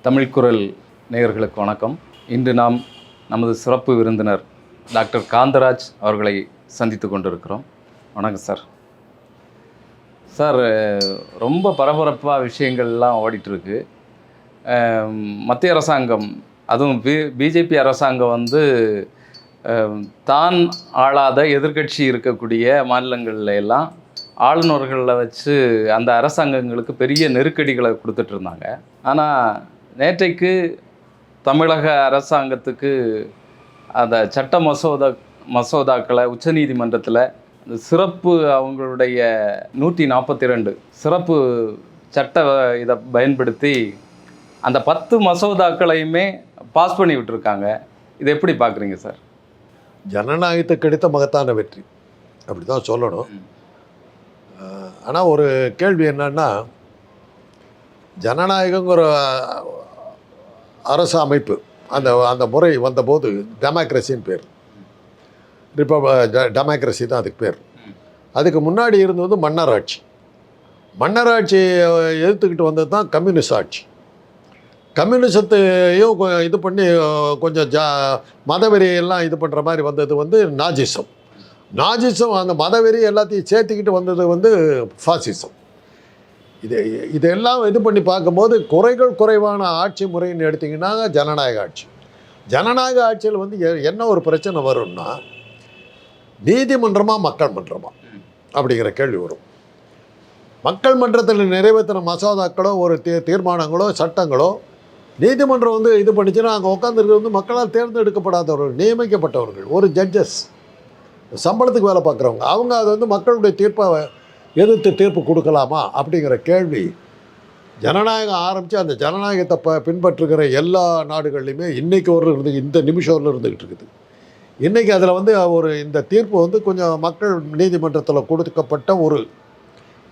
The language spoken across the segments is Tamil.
தமிழ் குரல் நேயர்களுக்கு வணக்கம். இன்று நாம் நமது சிறப்பு விருந்தினர் டாக்டர் காந்தராஜ் அவர்களை சந்தித்து கொண்டிருக்கிறோம். வணக்கம் சார். சார், ரொம்ப பரபரப்பாக விஷயங்கள்லாம் ஓடிட்டுருக்கு. மத்திய அரசாங்கம், அதுவும் பிஜேபி அரசாங்கம் தான் ஆளாத எதிர்க்கட்சி இருக்கக்கூடிய மாநிலங்களில் எல்லாம் ஆளுநர்களில் வச்சு அந்த அரசாங்கங்களுக்கு பெரிய நெருக்கடிகளை கொடுத்துட்டு இருந்தாங்க. ஆனால் நேற்றைக்கு தமிழக அரசாங்கத்துக்கு அந்த சட்ட மசோதாக்களை உச்சநீதிமன்றத்தில் சிறப்பு அவங்களுடைய 142 சிறப்பு சட்ட இதை பயன்படுத்தி அந்த 10 மசோதாக்களையுமே பாஸ் பண்ணி விட்டுருக்காங்க. இதை எப்படி பார்க்குறீங்க சார்? ஜனநாயகத்துக்கு கிடைத்த மகத்தான வெற்றி அப்படி தான் சொல்லணும். ஆனால் ஒரு கேள்வி என்னன்னா, ஜனநாயகங்கிற அரசு அமைப்பு அந்த முறை வந்தபோது டெமோக்ரஸின்னு பேர், டெமோக்ரஸி தான் அதுக்கு பேர். அதுக்கு முன்னாடி இருந்தது மன்னராட்சி. மன்னராட்சி எதிர்த்துக்கிட்டு வந்தது தான் கம்யூனிஸ்ட் ஆட்சி. கம்யூனிசத்தையும் இது பண்ணி கொஞ்சம் மதவெறியெல்லாம் இது பண்ணுற மாதிரி வந்தது நாஜிசம். அந்த மதவெறி எல்லாத்தையும் சேர்த்துக்கிட்டு வந்தது ஃபாசிசம். இதெல்லாம் இது பண்ணி பார்க்கும்போது குறைவான ஆட்சி முறைன்னு எடுத்திங்கன்னா ஜனநாயக ஆட்சி. ஜனநாயக ஆட்சியில் என்ன ஒரு பிரச்சனை வரும்னா, நீதிமன்றமா மக்கள் மன்றமா அப்படிங்கிற கேள்வி வரும். மக்கள் மன்றத்தில் நிறைவேற்றின மசோதாக்களோ ஒரு தீர்மானங்களோ சட்டங்களோ நீதிமன்றம் இது பண்ணிச்சுன்னா அங்கே உட்காந்துருக்கிறது மக்களால் தேர்ந்தெடுக்கப்படாதவர்கள், நியமிக்கப்பட்டவர்கள், ஒரு ஜட்ஜஸ், சம்பளத்துக்கு வேலை பார்க்குறவங்க. அவங்க அது மக்களுடைய தீர்ப்பை எதிர்த்து தீர்ப்பு கொடுக்கலாமா அப்படிங்கிற கேள்வி ஜனநாயகம் ஆரம்பித்து அந்த ஜனநாயகத்தை பின்பற்றுகிற எல்லா நாடுகள்லையுமே இன்றைக்கி இந்த நிமிஷம் இருந்துக்கிட்டு இருக்குது. இன்றைக்கி அதில் இந்த தீர்ப்பு கொஞ்சம் மக்கள் நீதிமன்றத்தில் கொடுக்கப்பட்ட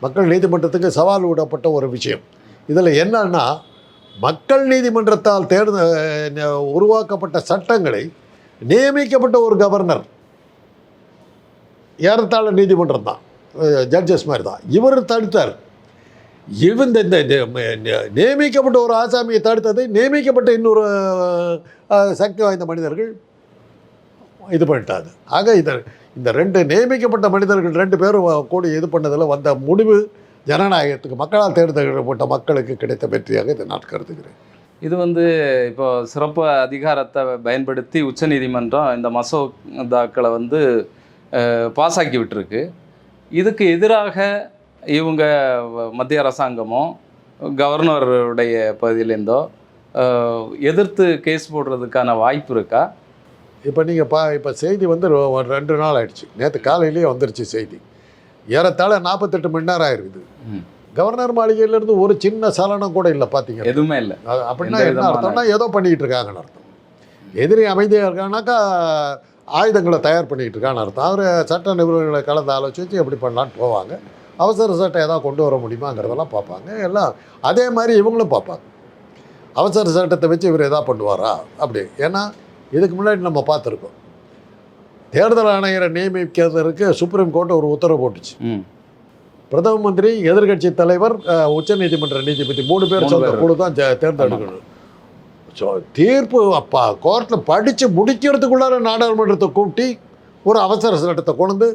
மக்கள் நீதிமன்றத்துக்கு சவால் விடப்பட்ட ஒரு விஷயம். இதில் என்னன்னா, மக்கள் நீதிமன்றத்தால் உருவாக்கப்பட்ட சட்டங்களை நியமிக்கப்பட்ட ஒரு கவர்னர், ஏறத்தாழ நீதிமன்றம் தான், ஜட்ஜஸ் மாதிரி தான், இவர் தடுத்தார். இந்த நியமிக்கப்பட்ட ஒரு ஆசாமியை தடுத்ததை நியமிக்கப்பட்ட இன்னொரு சக்தி வாய்ந்த மனிதர்கள் இது பண்ணிட்டாங்க. ஆக இந்த ரெண்டு நியமிக்கப்பட்ட மனிதர்கள் 2 பேரும் கூடி இது பண்ணதில் வந்த முடிவு ஜனநாயகத்துக்கு, மக்களால் தேர்ந்தெடுக்கப்பட்ட மக்களுக்கு கிடைத்த வெற்றியாக இதை நான் கருதுகிறேன். இது இப்போ சிறப்பு அதிகாரத்தை பயன்படுத்தி உச்சநீதிமன்றம் இந்த மசோதாக்களை பாஸ் ஆக்கி விட்டுருக்கு. இதுக்கு எதிராக இவங்க மத்திய அரசாங்கமோ கவர்னருடைய பகுதியிலேருந்தோ எதிர்த்து கேஸ் போடுறதுக்கான வாய்ப்பு இருக்கா? இப்போ நீங்கள் இப்போ செய்தி 2 நாள் ஆயிடுச்சு. நேற்று காலையிலேயே வந்துருச்சு செய்தி. ஏறத்தாழ 48 மணி நேரம் ஆயிருக்குது. கவர்னர் மாளிகையிலேருந்து ஒரு சின்ன சலனம் கூட இல்லை. பார்த்தீங்க, எதுவுமே இல்லை. அப்படின்னா என்ன அர்த்தம்னா, ஏதோ பண்ணிக்கிட்டு இருக்காங்கன்னு அர்த்தம். எதிரி அமைதியாக இருக்காங்கனாக்கா ஆயுதங்களை தயார் பண்ணிக்கிட்டு இருக்கான்னு அர்த்தம். அவர் சட்ட நிபுணர்களை கலந்து ஆலோசித்து எப்படி பண்ணலான்னு போவாங்க. அவசர சட்டம் எதாவது கொண்டு வர முடியுமாங்கிறதெல்லாம் பார்ப்பாங்க. எல்லாம் அதே மாதிரி இவங்களும் பார்ப்பாங்க. அவசர சட்டத்தை வச்சு இவர் எதாவது பண்ணுவாரா அப்படி. ஏன்னா இதுக்கு முன்னாடி நம்ம பார்த்துருக்கோம், தேர்தல் ஆணையரை நியமிக்கிறதுக்கு சுப்ரீம் கோர்ட் ஒரு உத்தரவு போட்டுச்சு. பிரதம மந்திரி, எதிர்கட்சி தலைவர், உச்சநீதிமன்ற நீதிபதி 3 பேர் சொந்த குழு தான் தேர்ந்தெடுக்கணும். ஸோ தீர்ப்பு கோர்ட்டில் படித்து முடிக்கிறதுக்குள்ளார நாடாளுமன்றத்தை கூட்டி ஒரு அவசர சட்டத்தை கொண்டு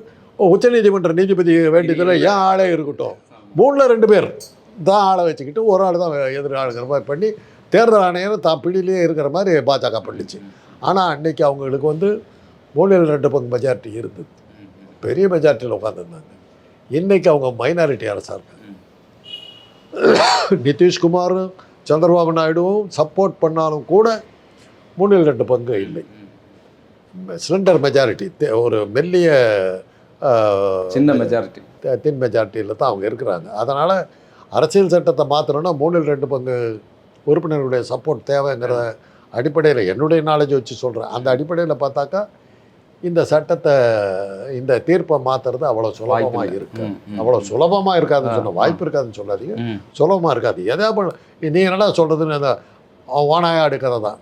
உச்சநீதிமன்ற நீதிபதி வேண்டியதில் ஏன் ஆளே இருக்கட்டும், 3ல் 2 பேர் தான் ஆளை வச்சுக்கிட்டு ஒரு ஆள் தான் எதிராளுங்கிற மாதிரி பண்ணி தேர்தல் ஆணையர் தான் பிடியிலேயே இருக்கிற மாதிரி பாஜக பண்ணிச்சு. ஆனால் அன்றைக்கி அவங்களுக்கு 3ல் 2 பங்கு மெஜாரிட்டி இருந்தது, பெரிய மெஜாரிட்டியில் உட்காந்துருந்தாங்க. இன்றைக்கி அவங்க மைனாரிட்டி அரசாக இருக்காங்க. நிதிஷ்குமார், சந்திரபாபு நாயுடுவும் சப்போர்ட் பண்ணாலும் கூட 3ல் 2 பங்கு இல்லை. சிலிண்டர் மெஜாரிட்டி, ஒரு மெல்லிய சின்ன மெஜாரிட்டி, தின் மெஜாரிட்டியில் தான் அவங்க இருக்கிறாங்க. அதனால் அரசியல் சட்டத்தை மாற்றணும்னா 3ல் 2 பங்கு உறுப்பினர்களுடைய சப்போர்ட் தேவைங்கிற அடிப்படையில், என்னுடைய நாலேஜ் வச்சு சொல்கிறேன், அந்த அடிப்படையில் பார்த்தாக்கா இந்த சட்டத்தை, இந்த தீர்ப்பை மாற்றுறது அவ்வளோ சுலபமாக இருக்கு. அவ்வளோ சுலபமாக இருக்காதுன்னு சொன்ன வாய்ப்பு இருக்காதுன்னு சொல்லாதீங்க, சுலபமாக இருக்காது. எதா நீ என்னடா சொல்கிறதுன்னு அந்த ஓனாயாடு கதை தான்.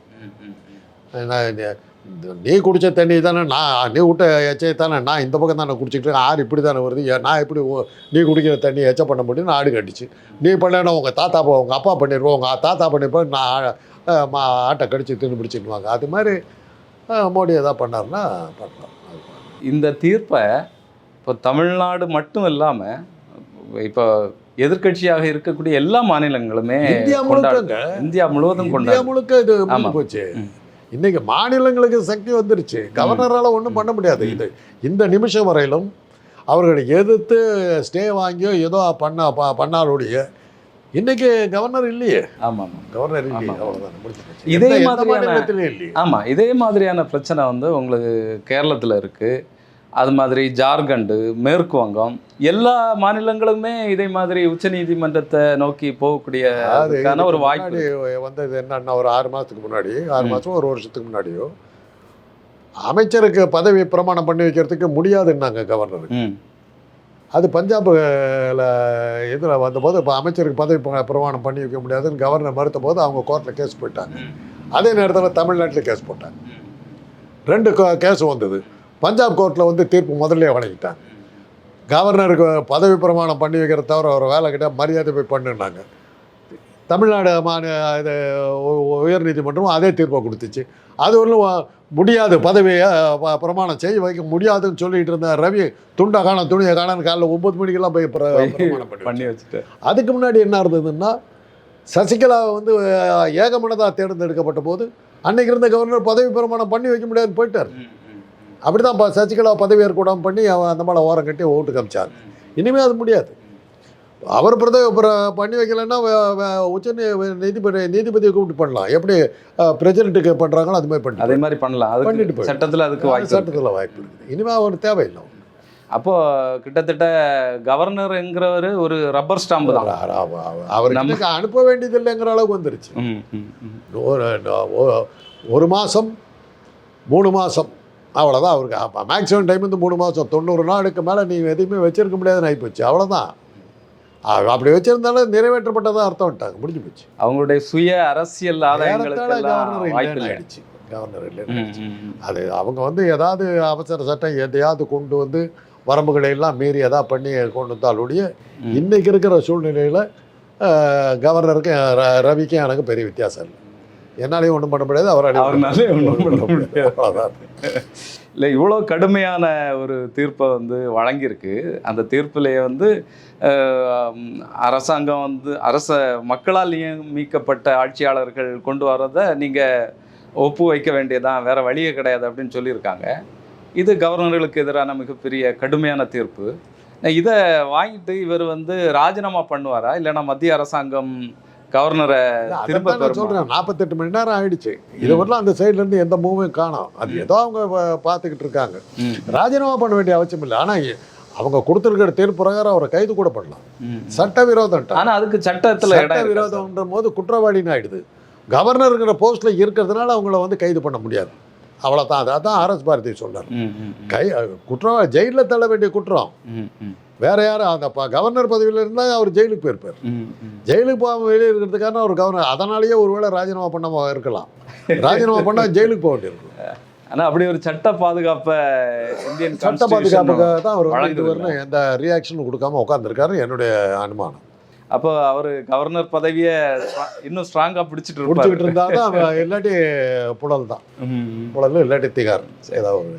நீ குடித்த தண்ணி தானே நீ விட்ட எச்சை தானே நான் இந்த பக்கம் தானே குடிச்சிக்கிட்டு இருக்கேன், ஆறு இப்படி தானே வருது, நான் எப்படி நீ குடிக்கிற தண்ணி எச்ச பண்ண முடியும், ஆடு கட்டிச்சு. நீ பண்ணேன்னா உங்கள் தாத்தா உங்கள் அப்பா பண்ணிடுவோம், உங்கள் தாத்தா பண்ணிப்போம், நான் ஆட்டை கடிச்சு தின்னு பிடிச்சிடுவாங்க. அது மாதிரி மோடி எதாவது பண்ணார்னா பண்ணலாம். இந்த தீர்ப்பை இப்போ தமிழ்நாடு மட்டும் இல்லாமல் இப்போ எதிர்க்கட்சியாக இருக்கக்கூடிய எல்லா மாநிலங்களுமே இந்தியா முழுவதும் இது போச்சு. இன்னைக்கு மாநிலங்களுக்கு சக்தி வந்துருச்சு, கவர்னரால் ஒன்றும் பண்ண முடியாது. இந்த நிமிஷம் வரையிலும் அவர்களை எதிர்த்து ஸ்டே வாங்கியோ ஏதோ பண்ணாலுடைய இன்னைக்கு கவர்னர் இல்லையே. ஆமாம், கவர்னர் இல்லையே, அவ்வளோதான். இதே மாதிரியான ஆமாம், இதே மாதிரியான பிரச்சனை வந்து உங்களுக்கு கேரளத்தில் இருக்குது, அது மாதிரி ஜார்க்கண்டு, மேற்கு வங்கம், எல்லா மாநிலங்களுமே இதே மாதிரி உச்சநீதிமன்றத்தை நோக்கி போகக்கூடிய ஒரு வாய்ப்பு வந்தது. என்னன்னா ஒரு 6 மாதத்துக்கு முன்னாடி, 6 மாதம் 1 வருஷத்துக்கு முன்னாடியோ அமைச்சருக்கு பதவி பிரமாணம் பண்ணி வைக்கிறதுக்கு முடியாதுன்னாங்க கவர்னருக்கு. அது பஞ்சாபில் இதில் வந்தபோது இப்போ அமைச்சருக்கு பதவி பிரமாணம் பண்ணி வைக்க முடியாதுன்னு கவர்னர் மறுத்த போது அவங்க கோர்ட்டில் கேஸ் போயிட்டாங்க. அதே நேரத்தில் தமிழ்நாட்டில் கேஸ் போட்டாங்க. 2 கேஸ் வந்தது. பஞ்சாப் கோர்ட்டில் வந்து தீர்ப்பு முதல்ல வழங்கிட்டாங்க. கவர்னருக்கு பதவி பிரமாணம் பண்ணி வைக்கிறத தவிர ஒரு வேலை கிட்ட மரியாதை போய் பண்ணுனாங்க. தமிழ்நாடு இது உயர்நீதிமன்றம் அதே தீர்ப்பை கொடுத்துச்சு. அது ஒன்றும் முடியாது, பதவியை பிரமாணம் செய்ய வைக்க முடியாதுன்னு சொல்லிட்டு இருந்த ரவி துண்டை காணும் துணியை காணும் காலைல 9 மணிக்கெல்லாம் போய் பிரமாணம் பண்ணி வச்சுட்டு. அதுக்கு முன்னாடி என்ன இருந்ததுன்னா சசிகலா வந்து ஏகமனதாக தேர்ந்தெடுக்கப்பட்ட போது அன்னைக்கு இருந்த கவர்னர் பதவி பிரமாணம் பண்ணி வைக்க முடியாதுன்னு போயிட்டார். அப்படி தான் சசிகலா பதவி ஏற்கூடாமல் பண்ணி அந்த மேலே ஓரம் கட்டி ஓட்டு காமிச்சாங்க. இனிமேல் அது முடியாது. அவர் பண்ணி வைக்கலைன்னா உச்ச நீதிபதியை கூப்பிட்டு பண்ணலாம். எப்படி பிரசிடென்ட்டுக்கு பண்ணுறாங்களோ அது மாதிரி பண்ணி அதே மாதிரி பண்ணலாம். அது பண்ணிட்டு சட்டத்தில் அதுக்கு சட்டத்தில் வாய்ப்பு இருக்குது. இனிமேல் அவர் தேவையில்லை. அப்போது கிட்டத்தட்ட கவர்னருங்கிறவர் ஒரு ரப்பர் ஸ்டாம்பு தான். அவர் நமக்கு அனுப்ப வேண்டியதில்லைங்கிற அளவுக்கு வந்துருச்சு. 1 மாதம் 3 மாதம் அவ்வளோதான் அவருக்கு. மேக்ஸிமம் டைம் வந்து 3 மாதம். 90 நாளுக்கு மேலே நீங்கள் எதையுமே வச்சிருக்க முடியாதுன்னு ஆகிப்போச்சு. அவ்வளோதான். அப்படி வச்சிருந்தாலும் நிறைவேற்றப்பட்டதான் அர்த்தம் விட்டாங்க, முடிஞ்சு போச்சு. அவங்களுடைய சுய அரசியல் ஆதாயங்களுக்கு கவர்னர் இல்லை. அது அவங்க வந்து ஏதாவது அவசர சட்டம் எதையாவது கொண்டு வந்து வரம்புகளை எல்லாம் மீறி எதாவது பண்ணி கொண்டு வந்தாலுடைய இன்னைக்கு இருக்கிற சூழ்நிலையில் கவர்னருக்கும் ரவிக்கும் எனக்கு பெரிய வித்தியாசம் இல்லை. என்னாலையும் ஒன்றும் பண்ண முடியாது, அவராலே ஒன்றும் பண்ண முடியாது. அவ்வளோதான். இல்லை, இவ்வளோ கடுமையான ஒரு தீர்ப்பை வந்து வழங்கியிருக்கு. அந்த தீர்ப்பிலேயே வந்து அரசாங்கம் வந்து மக்களால் நியமிக்கப்பட்ட ஆட்சியாளர்கள் கொண்டு வரதை நீங்கள் ஒப்பு வைக்க வேண்டியதான், வேறு வழியே கிடையாது அப்படின்னு சொல்லியிருக்காங்க. இது கவர்னர்களுக்கு எதிரான மிகப்பெரிய கடுமையான தீர்ப்பு. இதை வாங்கிட்டு இவர் வந்து ராஜினாமா பண்ணுவாரா, இல்லைன்னா மத்திய அரசாங்கம் கவர்னரை திரும்ப சொல்கிறேன்? 48 மணி நேரம் ஆயிடுச்சு. இது வரலாம் அந்த சைட்லேருந்து எந்த மூவும் காணோம். அது ஏதோ அவங்க பார்த்துக்கிட்டு இருக்காங்க. ராஜினாமா பண்ண வேண்டிய அவசியம் இல்லை. ஆனால் அவங்க கொடுத்துருக்கிற தீர்ப்பு பிரகாரம் அவரை கைது கூட பண்ணலாம். சட்டவிரோதம். ஆனால் அதுக்கு சட்டத்தில் சட்டவிரோதம்ன்ற போது குற்றவாளின்னு ஆயிடுது. கவர்னருங்கிற போஸ்ட்டில் இருக்கிறதுனால அவங்கள வந்து கைது பண்ண முடியாது. அவ்வளோதான். அதான் ஆர்எஸ் பாரதி சொன்னார். குற்றவாளி ஜெயிலில் தள்ள வேண்டிய குற்றம் வேற யாரும். அந்த கவர்னர் பதவியில் இருந்தால் அவர் ஜெயிலுக்கு போயிருப்பார். ஜெயிலுக்கு போகாமல் வெளியே இருக்கிறதுக்கான ஒரு கவர்னர். அதனாலேயே ஒருவேளை ராஜினாமா பண்ண இருக்கலாம். ராஜினாமா பண்ணால் ஜெயிலுக்கு போக வேண்டியிருக்கும். ஆனால் அப்படி ஒரு சட்ட பாதுகாப்பை இந்தியன் சட்ட பாதுகாப்புக்காக தான் அவர் வந்து எந்த ரியாக்ஷனும் கொடுக்காம உட்காந்துருக்காரு என்னுடைய அனுமானம். அப்போ அவர் கவர்னர் பதவியை இன்னும் ஸ்ட்ராங்காக பிடிச்சிக்கிட்டு இருந்தாலும் இல்லாட்டி புழல் தான். புழல் இல்லாட்டி திகார் ஏதாவது.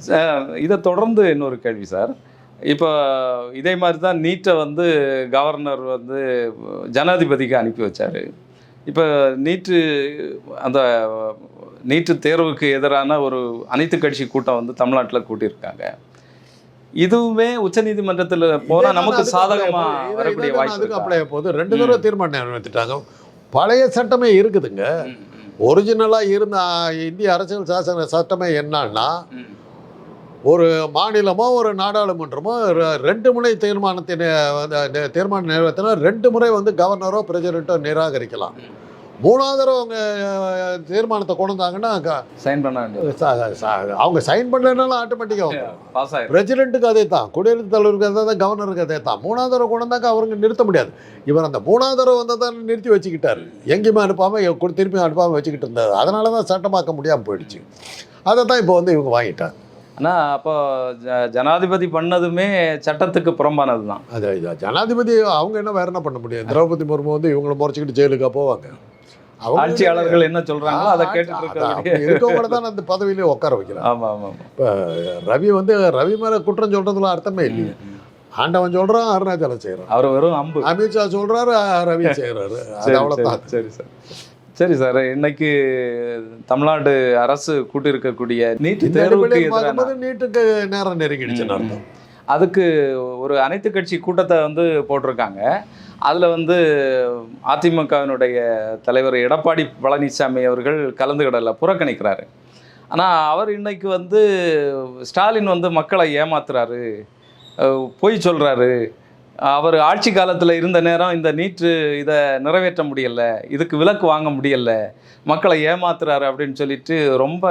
இதை தொடர்ந்து இன்னொரு கேள்வி சார். இப்போ இதே மாதிரி தான் நீட்டை வந்து கவர்னர் வந்து ஜனாதிபதிக்கு அனுப்பி வச்சார். இப்போ அந்த நீட்டு தேர்வுக்கு எதிரான ஒரு அனைத்து கட்சி கூட்டம் வந்து தமிழ்நாட்டில் கூட்டியிருக்காங்க. இதுவுமே உச்சநீதிமன்றத்தில் போனால் நமக்கு சாதகமாக வரக்கூடிய வாய்ப்பு அப்ளை போது 2 தடவை தீர்மானம் நிறைவேற்றிட்டாங்க. பழைய சட்டமே இருக்குதுங்க. ஒரிஜினலாக இருந்த இந்திய அரசியல் சாசன சட்டமே என்னன்னா, ஒரு மாநிலமோ ஒரு நாடாளுமன்றமோ 2 முறை தீர்மானம் நிறைவேற்றினா 2 முறை வந்து கவர்னரோ பிரசிடென்ட்டோ நிராகரிக்கலாம். மூணாவது தடவை அவங்க தீர்மானத்தை கொண்டு வந்தாங்கன்னா சைன் பண்ண வேண்டியது, அவங்க சைன் பண்ணலனாலும் ஆட்டோமேட்டிக்காக பாஸ் ஆயிடும். பிரசிடென்ட்டுக்கு அதே தான், குடியரசுத் தலைவருக்கு அதே தான், கவர்னருக்கு அதே தான். மூணாவது தடவை கொண்டு வந்தாக்க அவருக்கு நிறுத்த முடியாது. இவர் அந்த மூணாவது தடவை வந்ததான் நிறுத்தி வச்சுக்கிட்டாரு, எங்கேயுமே அனுப்பாமல் திருப்பி அனுப்பாமல் வச்சுக்கிட்டு இருந்தார். அதனால தான் சட்டமாக்க முடியாமல் போயிடுச்சு. அதை தான் இப்போ வந்து இவங்க வாங்கிட்டாங்க. ஆனால் அப்போ ஜனாதிபதி பண்ணதுமே சட்டத்துக்கு புறம்பானது தான். அது ஜனாதிபதி அவங்க என்ன வேற என்ன பண்ண முடியும்? திரௌபதி முர்மு வந்து இவங்களை முறைச்சிக்கிட்டு ஜெயிலுக்கா போவாங்க? ஆட்சியாளர்கள் என்ன சொல்றாங்களோ அதை கேட்டுட்டு இருக்கவங்க தான் அந்த பதவியிலே உட்கார வைக்கிறாங்க. ஆமா ஆமா. இப்போ ரவி மேல குற்றம் சொல்றதுல அர்த்தமே இல்லையே. ஆண்டவன் சொல்றான், அருணாச்சலம் செய்யறான். அவர் வெறும் அம்பு. அமித்ஷா சொல்றாரு, ரவி செய்யறாரு. அவ்வளவுதான். சரி சார், சரி சார். இன்னைக்கு தமிழ்நாடு அரசு கூட்டியிருக்கக்கூடிய நீட் தேர்வுக்கு நீட்டுக்கு நேரம் நெருங்கிடுச்சுன்னு அர்த்தம். அதுக்கு ஒரு அனைத்து கட்சி கூட்டத்தை வந்து போட்டிருக்காங்க. அதில் வந்து அதிமுகவினுடைய தலைவர் எடப்பாடி பழனிசாமி அவர்கள் கலந்துக்கிடல, புறக்கணிக்கிறாரு. ஆனால் அவர் இன்னைக்கு வந்து ஸ்டாலின் வந்து மக்களை ஏமாத்துறாரு, பொய் சொல்கிறாரு, அவர் ஆட்சி காலத்தில் இருந்த நேரம் இந்த நீட்டு இதை நிறைவேற்ற முடியலை, இதுக்கு விலக்கு வாங்க முடியலை, மக்களை ஏமாத்துறாரு அப்படின்னு சொல்லிட்டு ரொம்ப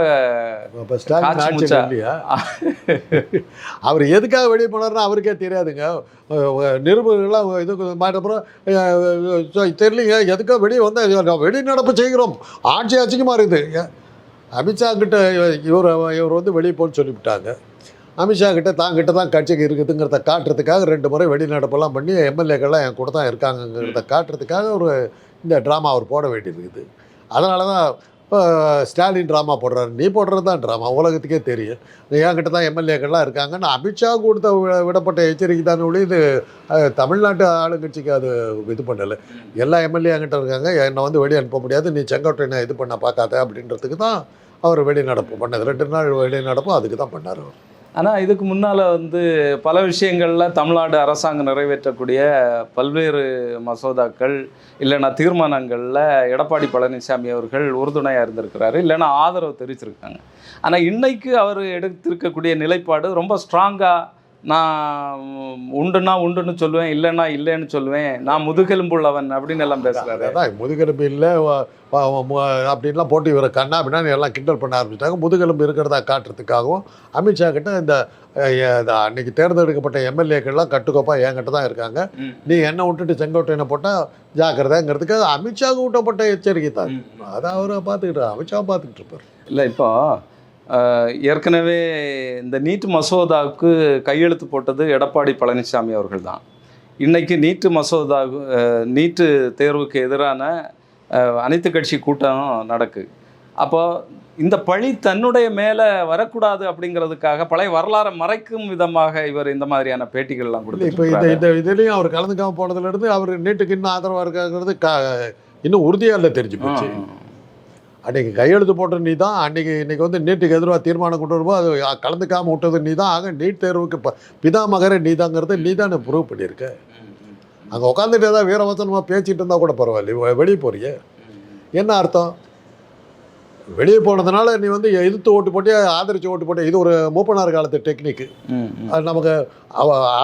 அவர் எதுக்காக வெளியே போனார்னா அவருக்கே தெரியாதுங்க. நிருபர்கள்லாம் இதுக்கு மாற்றப்புறம் தெரியலீங்க, எதுக்காக வெளியே வந்தால் வெளிநடப்பு செய்கிறோம், ஆட்சி அசிங்கமாக இருக்குது. அமித்ஷா கிட்ட இவர் வந்து வெளியே போன்னு சொல்லிவிட்டாங்க. அமித்ஷா கிட்ட தாங்கிட்ட தான் கட்சிக்கு இருக்குதுங்கிறத காட்டுறதுக்காக 2 முறை வெளிநடப்பெல்லாம் பண்ணி எம்எல்ஏக்கள்லாம் என் கூட தான் இருக்காங்கங்கிறத காட்டுறதுக்காக இந்த ட்ராமா அவர் போட வேண்டியிருக்குது. அதனால தான் ஸ்டாலின் ட்ராமா போடுறாரு. நீ போடுறது தான் ட்ராமா, உலகத்துக்கே தெரியும். என்கிட்ட தான் எம்எல்ஏக்கள்லாம் இருக்காங்கன்னு அமித்ஷா கொடுத்த விடப்பட்ட எச்சரிக்கை தானே ஒளி இது தமிழ்நாட்டு ஆளுங்கட்சிக்கு அது இது பண்ணலை. எல்லா எம்எல்ஏ என்கிட்ட இருக்காங்க, என்னை வந்து வெளியே அனுப்ப முடியாது, நீ செங்கோட்டையனை இது பண்ண பார்க்காத அப்படின்றதுக்கு தான் அவர் வெளிநடப்பு பண்ணது. 2 நாள் வெளிநடப்பும் அதுக்கு தான் பண்ணார் அவர். ஆனால் இதுக்கு முன்னால் வந்து பல விஷயங்களில் தமிழ்நாடு அரசாங்கம் நிறைவேற்றக்கூடிய பல்வேறு மசோதாக்கள் இல்லைன்னா தீர்மானங்களில் எடப்பாடி பழனிசாமி அவர்கள் உறுதுணையாக இருந்திருக்கிறாரு, இல்லைன்னா ஆதரவு தெரிவிச்சிருக்காங்க. ஆனால் இன்னைக்கு அவர் எடுத்திருக்கக்கூடிய நிலைப்பாடு ரொம்ப ஸ்ட்ராங்காக, நான் உண்டுன்னா உண்டுன்னு சொல்லுவேன், இல்லைன்னா இல்லைன்னு சொல்லுவேன், நான் முதுகெலும்புள்ளவன் அப்படின்னு எல்லாம் பேசுகிறாரு. அதான் முதுகெலும்பு இல்லை அப்படின்லாம் போட்டு இவரை கண்ணா அப்படின்னா எல்லாம் கிண்டல் பண்ண ஆரம்பிச்சிட்டாங்க. முதுகெலும்பு இருக்கிறதா காட்டுறதுக்காகவும் அமித்ஷா கிட்ட இந்த அன்னைக்கு தேர்ந்தெடுக்கப்பட்ட எம்எல்ஏக்கள்லாம் கட்டுக்கோப்பாக என்கிட்ட தான் இருக்காங்க, நீ என்ன விட்டுட்டு செங்கோட்டையனை போட்டால் ஜாக்கிரதைங்கிறதுக்காக அமித்ஷாவுக்கு விட்டப்பட்ட எச்சரிக்கை தான். அதை அவரை பார்த்துக்கிட்டு அமித்ஷா பார்த்துக்கிட்டு இருப்பார். இல்லை, இப்போ ஏற்கனவே இந்த நீட் மசோதாவுக்கு கையெழுத்து போட்டது எடப்பாடி பழனிசாமி அவர்கள் தான். இன்றைக்கி நீட்டு தேர்வுக்கு எதிரான அனைத்து கட்சி கூட்டம் நடக்குது. அப்போ இந்த பழி தன்னுடைய மேலே வரக்கூடாது அப்படிங்கிறதுக்காக பழைய வரலாறை மறைக்கும் விதமாக இவர் இந்த மாதிரியான பேட்டிகள்லாம் கொடுத்து இப்போ இந்த இதுலேயும் அவர் கலந்துக்காமல் போனதுலேருந்து அவர் நீட்டுக்கு இன்னும் ஆதரவாக இருக்காங்கிறது இன்னும் உறுதியாக இல்லை தெரிஞ்சு போச்சு. அன்றைக்கி கையெழுத்து போட்ட நீ தான், இன்றைக்கி வந்து நீட்டுக்கு எதிராக தீர்மானம் கொண்டு வரும்போது அது கலந்துக்காமல் விட்டது நீ தான். ஆக நீட் தேர்வுக்கு பிதாமகரே நீ தாங்கிறது நீ தான் ப்ரூவ் பண்ணியிருக்க. அங்கே உட்காந்துட்டு ஏதாவது வீரவசனமாக பேசிகிட்டு இருந்தால் கூட பரவாயில்ல, வெளியே போறிய என்ன அர்த்தம்? வெளியே போனதுனால நீ வந்து எதிர்த்து ஓட்டு போட்டியா ஆதரித்து ஓட்டு போட்டியா? இது ஒரு மூப்பனார் காலத்து டெக்னிக்கு. அது நமக்கு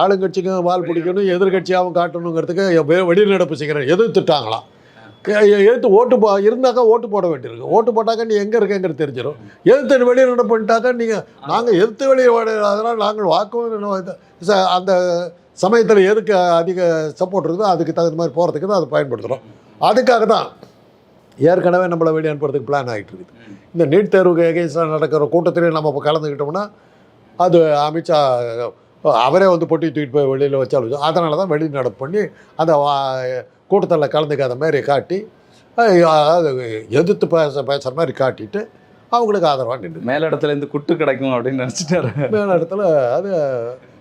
ஆளுங்கட்சிக்கும் வால் பிடிக்கணும், எதிர்கட்சியாகவும் காட்டணுங்கிறதுக்கு வெளிநடப்பு செய்கிறேன் எதிர்த்துட்டாங்களாம். எதிர்த்து ஓட்டு இருந்தாக்கா ஓட்டு போட வேண்டியிருக்கு. ஓட்டு போட்டாக்கா நீ எங்கே இருக்கேங்கிறது தெரிஞ்சிடும். எதிர்த்து வெளிநடப்பு பண்ணிட்டாக்கா நாங்கள் எதிர்த்து வெளியே அதனால் நாங்கள் வாக்கு அந்த சமயத்தில் எதுக்கு அதிக சப்போர்ட் இருக்குதோ அதுக்கு தகுந்த மாதிரி போகிறதுக்கு தான் அதை பயன்படுத்துகிறோம். அதுக்காக தான் ஏற்கனவே நம்மளை வெளியே அனுப்புறதுக்கு பிளான் ஆகிட்டு இருக்குது. இந்த நீட் தேர்வுக்கு எகென்ஸ்டாக நடக்கிற கூட்டத்திலேயே நம்ம இப்போ கலந்துக்கிட்டோம்னா அது அமித்ஷா அவரே வந்து பொட்டி தூக்கிட்டு போய் வெளியில் வச்சாலும் அதனால தான் வெளிநடப்பு பண்ணி அந்த கூட்டத்தில் கலந்துக்காத மாதிரி காட்டி அது எதிர்த்து பேசுகிற மாதிரி காட்டிட்டு அவங்களுக்கு ஆதரவாக நின்று மேலிடத்துலேருந்து குட்டு கிடைக்கும் அப்படின்னு நினச்சிட்டாரு. மேலிடத்துல அது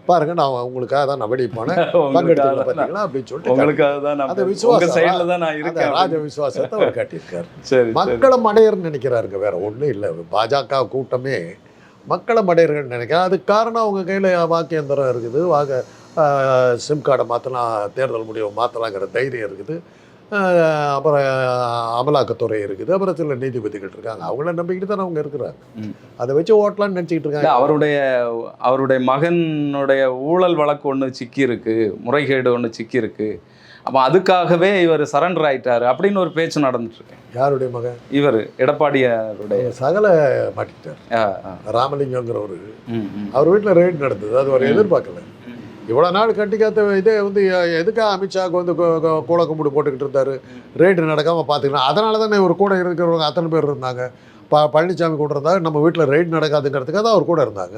பாருங்க, நான் உங்களுக்காக தான் நான் வெளியே போனேன், பங்கெடுத்து பார்த்தீங்களா அப்படின்னு சொல்லிட்டு உங்களுக்காக தான் அந்த விசுவாசம் தான் நான் இருக்கேன், ராஜ விசுவாசத்தை அவர் காட்டியிருக்காரு. மக்களும் அடையர்னு நினைக்கிறாருங்க, வேற ஒன்றும் இல்லை. பாஜக கூட்டமே மக்களும் அடையர்கள் நினைக்கிறேன். அதுக்கு காரணம் அவங்க கையில் வாக்கியந்திரம் இருக்குது, சிம் கார்டை மாற்றலாம், தேர்தல் முடிவை மாற்றலாங்கிற தைரியம் இருக்குது, அப்புறம் அமலாக்கத்துறை இருக்குது, அப்புறம் சில நீதிபதிகள் இருக்காங்க. அவங்கள நம்பிக்கிட்டு தான் அவங்க இருக்கிறாங்க. அதை வச்சு ஓட்டலான்னு நினச்சிக்கிட்டு இருக்காங்க. அவருடைய மகனுடைய ஊழல் வழக்கு ஒன்று சிக்கி இருக்கு, முறைகேடு ஒன்று சிக்கி இருக்கு. அப்போ அதுக்காகவே இவர் சரண்டர் ஆயிட்டாரு அப்படின்னு ஒரு பேச்சு நடந்துட்டு இருக்கு. யாருடைய மகன்? இவர் எடப்பாடியாருடைய சகல மாட்டிக்கிட்டார். ராமலிங்கங்கிறவர் அவர் வீட்டில் ரெய்டு நடந்தது. அது ஒரு எதிர்பார்க்கல. இவ்வளோ நாள் கட்டிக்காத்த இதே வந்து எதுக்காக அமித்ஷாவுக்கு வந்து கூட கும்பிடு போட்டுக்கிட்டு இருந்தார், ரெய்டு நடக்காமல் பார்த்துக்கலாம். அதனால தானே இவர் கூட இருக்கிறவங்க அத்தனை பேர் இருந்தாங்க. பழனிசாமி கூட இருந்தாங்க. நம்ம வீட்டில் ரெய்டு நடக்காதுங்கிறதுக்காக தான் அவர் கூட இருந்தாங்க.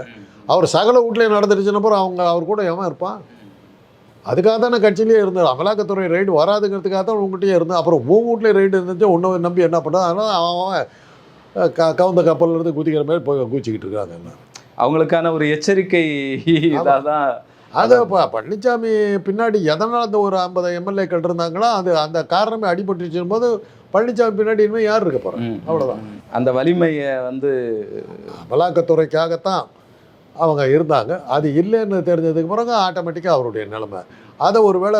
அவர் சகல வீட்லேயே நடந்துருச்சுன்னப்போ அவர் கூட எவன் இருப்பான்? அதுக்காக தானே கட்சியிலே இருந்தார். அமலாக்கத்துறை ரைடு வராதுங்கிறதுக்காக தான் உங்கள்கிட்டயே இருந்தால். அப்புறம் வீட்லேயே ரைடு இருந்துச்சு, உன்னை நம்பி என்ன பண்ணால் அதனால் அவன் கவுந்த கப்பலிருந்து குதிக்கிற மாதிரி போய் குதிச்சிக்கிட்டு இருக்காங்க எல்லாம். அவங்களுக்கான ஒரு எச்சரிக்கை இதாக தான். அது இப்போ பழனிசாமி பின்னாடி எதனால் அந்த ஒரு 50 எம்எல்ஏக்கள் இருந்தாங்களோ அது அந்த காரணமே அடிபட்டுச்சும் போது பழனிசாமி பின்னாடி இனிமேல் யார் இருக்க போகிறாங்க? அவ்வளோதான். அந்த வலிமையை வந்து அமலாக்கத்துறைக்காகத்தான் அவங்க இருந்தாங்க. அது இல்லைன்னு தெரிஞ்சதுக்கு பிறகு ஆட்டோமேட்டிக்காக அவருடைய நிலைமை. அதை ஒரு வேளை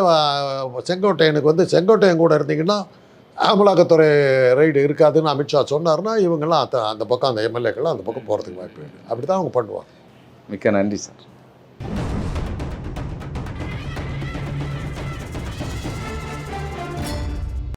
செங்கோட்டையனுக்கு வந்து செங்கோட்டையன் கூட இருந்தீங்கன்னா அமலாக்கத்துறை ரைடு இருக்காதுன்னு அமித்ஷா சொன்னார்னா இவங்கெல்லாம் அந்த பக்கம் அந்த எம்எல்ஏக்கெல்லாம் அந்த பக்கம் போகிறதுக்கு வாய்ப்பு இல்லை. அப்படி தான் அவங்க பண்ணுவாங்க. மிக்க நன்றி சார்.